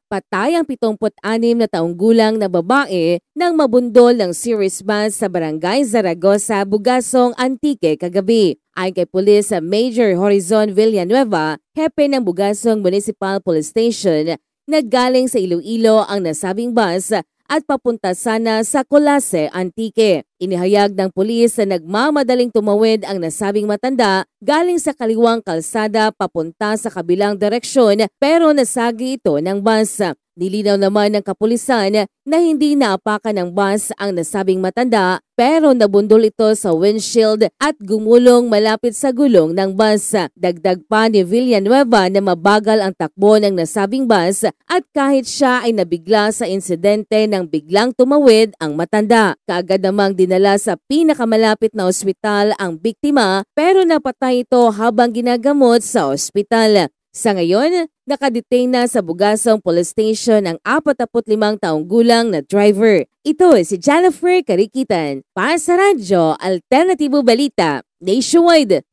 Patay ang 76 na taong gulang na babae nang mabundol ng series bus sa barangay Zaragoza, Bugasong, Antique kagabi. Ayon kay pulis sa Major Horizon Villanueva, hepe ng Bugasong Municipal Police Station, naggaling sa Iloilo ang nasabing bus at papunta sana sa Colase, Antique. Inihayag ng pulis na nagmamadaling tumawid ang nasabing matanda galing sa kaliwang kalsada papunta sa kabilang direksyon pero nasagi ito ng bus. Nilinaw naman ng kapulisan na hindi naapakan ng bus ang nasabing matanda pero nabundol ito sa windshield at gumulong malapit sa gulong ng bus. Dagdag pa ni Villanueva na mabagal ang takbo ng nasabing bus at kahit siya ay nabigla sa insidente nang biglang tumawid ang matanda. Kaagad namang dinala sa pinakamalapit na ospital ang biktima pero napatay ito habang ginagamot sa ospital. Sa ngayon, nakadetain na sa Bugasong Police Station ang 45 taong gulang na driver. Ito si Jennifer Karikitan para sa Radyo Alternatibo Balita Nationwide.